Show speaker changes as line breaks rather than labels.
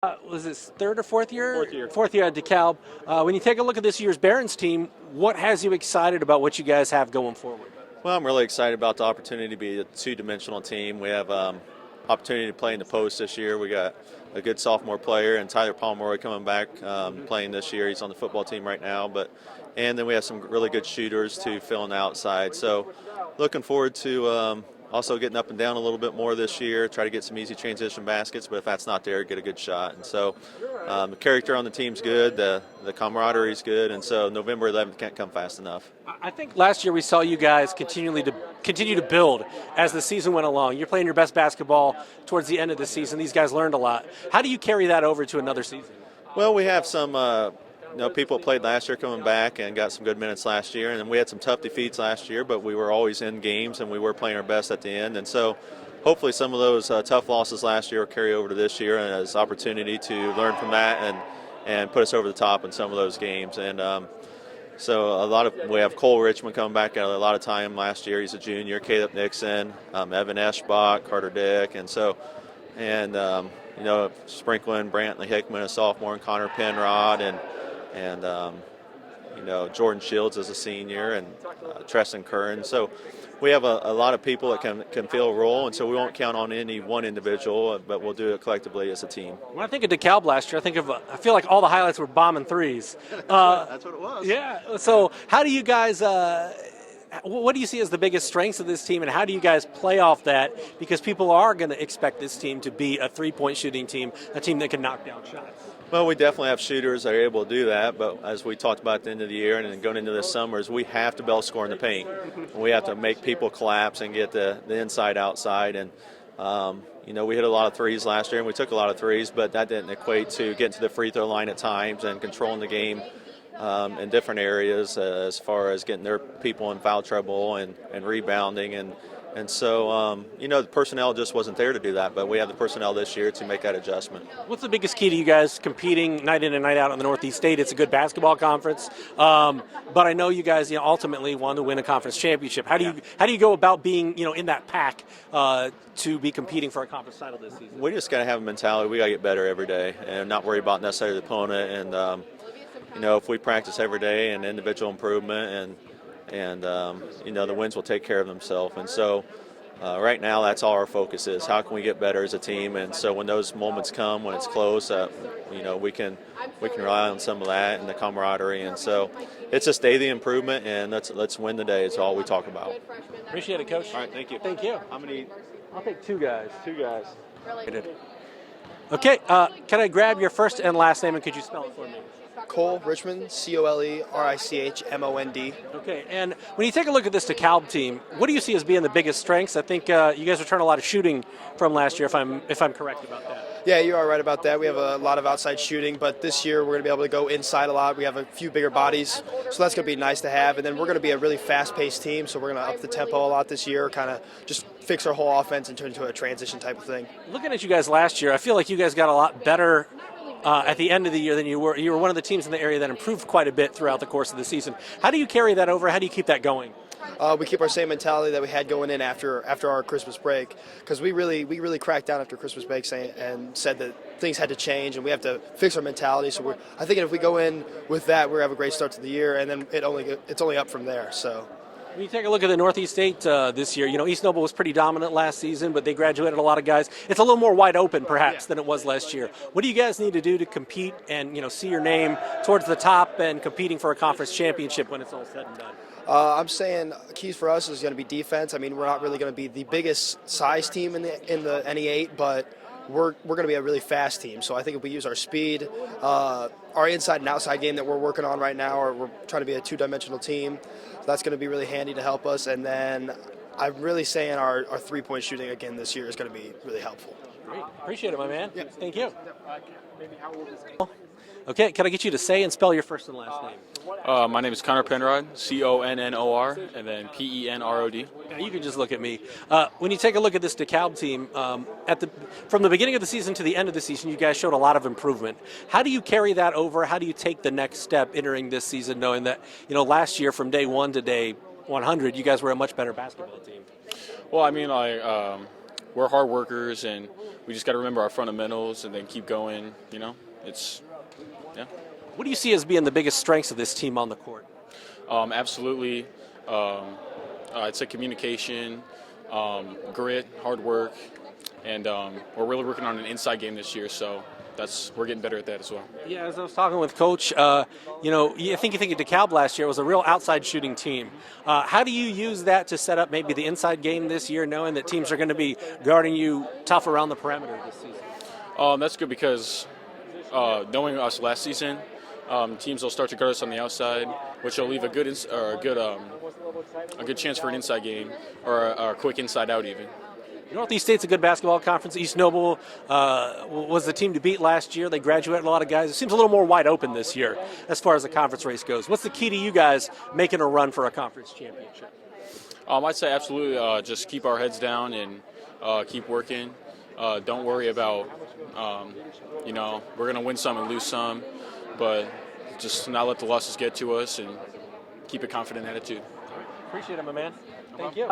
Was this third or fourth year?
Fourth year.
Fourth year at DeKalb. When you take a look at this year's Barons team, what has you excited about what you guys have going forward?
Well, I'm really excited about the opportunity to be a two-dimensional team. We have opportunity to play in the post this year. We got a good sophomore player and Tyler Pomeroy coming back playing this year. He's on the football team right now, and then we have some really good shooters to fill on the outside. So, looking forward to also getting up and down a little bit more this year. Try to get some easy transition baskets, but if that's not there, get a good shot. And so, the character on the team's good. The camaraderie is good, and so November 11th can't come fast enough.
I think last year we saw you guys continue to build as the season went along. You're playing your best basketball towards the end of the season. These guys learned a lot. How do you carry that over to another season?
Well, we have some people that played last year coming back and got some good minutes last year, and then we had some tough defeats last year, but we were always in games and we were playing our best at the end. And so hopefully some of those tough losses last year will carry over to this year and as opportunity to learn from that and put us over the top in some of those games. And so we have Cole Richmond coming back at a lot of time last year. He's a junior. Caleb Nixon, Evan Eschbach, Carter Dick, sprinkling Brantley Hickman, a sophomore, and Connor Penrod, and Jordan Shields as a senior, and Treston Curran. So we have a lot of people that can fill a role, and so we won't count on any one individual, but we'll do it collectively as a team.
When I think of DeKalb last year, I feel like all the highlights were bombing threes.
That's what it was.
Yeah. So how do you guys? What do you see as the biggest strengths of this team, and how do you guys play off that? Because people are going to expect this team to be a three-point shooting team, a team that can knock down shots.
Well, we definitely have shooters that are able to do that, but as we talked about at the end of the year and then going into the summers, we have to be able to score in the paint. We have to make people collapse and get the inside outside. And, we hit a lot of threes last year, and we took a lot of threes, but that didn't equate to getting to the free throw line at times and controlling the game in different areas as far as getting their people in foul trouble and rebounding. And so, the personnel just wasn't there to do that, but we have the personnel this year to make that adjustment.
What's the biggest key to you guys competing night in and night out in the Northeast State? It's a good basketball conference, but I know you guys ultimately want to win a conference championship. How do you go about being in that pack to be competing for a conference title this season?
We just got to have a mentality. We got to get better every day and not worry about necessarily the opponent. And if we practice every day and individual improvement and the wins will take care of themselves. And so right now that's all our focus is. How can we get better as a team? And so when those moments come, when it's close, we can rely on some of that and the camaraderie. And so it's just daily improvement, and let's win the day is all we talk about.
Appreciate it, Coach.
All right, thank you.
Thank you.
How many?
I'll take two guys.
Two guys.
Okay, can I grab your first and last name, and could you spell it for me?
Cole Richmond, ColeRichmond.
Okay, and when you take a look at this DeKalb team, what do you see as being the biggest strengths? I think you guys returned a lot of shooting from last year, if I'm correct about that.
Yeah, you are right about that. We have a lot of outside shooting, but this year we're going to be able to go inside a lot. We have a few bigger bodies, so that's going to be nice to have. And then we're going to be a really fast-paced team, so we're going to up the tempo a lot this year, kind of just fix our whole offense and turn into a transition type of thing.
Looking at you guys last year, I feel like you guys got a lot better at the end of the year than you were. You were one of the teams in the area that improved quite a bit throughout the course of the season. How do you carry that over? How do you keep that going?
We keep our same mentality that we had going in after our Christmas break, because we really cracked down after Christmas break and said that things had to change and we have to fix our mentality. So I think if we go in with that, we're going to have a great start to the year, and then it's only up from there. So.
When you take a look at the Northeast State this year, East Noble was pretty dominant last season, but they graduated a lot of guys. It's a little more wide open, perhaps, than it was last year. What do you guys need to do to compete and see your name towards the top and competing for a conference championship when it's all said and done?
I'm saying keys for us is going to be defense. I mean, we're not really going to be the biggest size team in the NE8, but we're going to be a really fast team. So I think if we use our speed, our inside and outside game that we're working on right now, or we're trying to be a two-dimensional team, that's going to be really handy to help us. And then I'm really saying our three-point shooting again this year is going to be really helpful.
Great. Appreciate it, my man.
Yeah.
Thank you. Okay, can I get you to say and spell your first and last name?
My name is Connor Penrod, Connor, and then Penrod.
Yeah, you can just look at me. When you take a look at this DeKalb team, from the beginning of the season to the end of the season, you guys showed a lot of improvement. How do you carry that over? How do you take the next step entering this season, knowing that last year from day 1 to day 100, you guys were a much better basketball team?
Well, I mean, we're hard workers, and we just got to remember our fundamentals and then keep going. It's yeah.
What do you see as being the biggest strengths of this team on the court?
Absolutely. I'd say communication, grit, hard work, and we're really working on an inside game this year, so we're getting better at that as well.
Yeah, as I was talking with Coach, I think of DeKalb last year was a real outside shooting team. How do you use that to set up maybe the inside game this year, knowing that teams are going to be guarding you tough around the perimeter this season?
That's good because knowing us last season, teams will start to guard us on the outside, which will leave a good chance for an inside game or a quick inside out even.
Northeast State's a good basketball conference. East Noble was the team to beat last year. They graduated a lot of guys. It seems a little more wide open this year as far as the conference race goes. What's the key to you guys making a run for a conference championship?
I'd say absolutely just keep our heads down and keep working. Don't worry about, we're going to win some and lose some, but just not let the losses get to us and keep a confident attitude.
Appreciate it, my man. Thank you.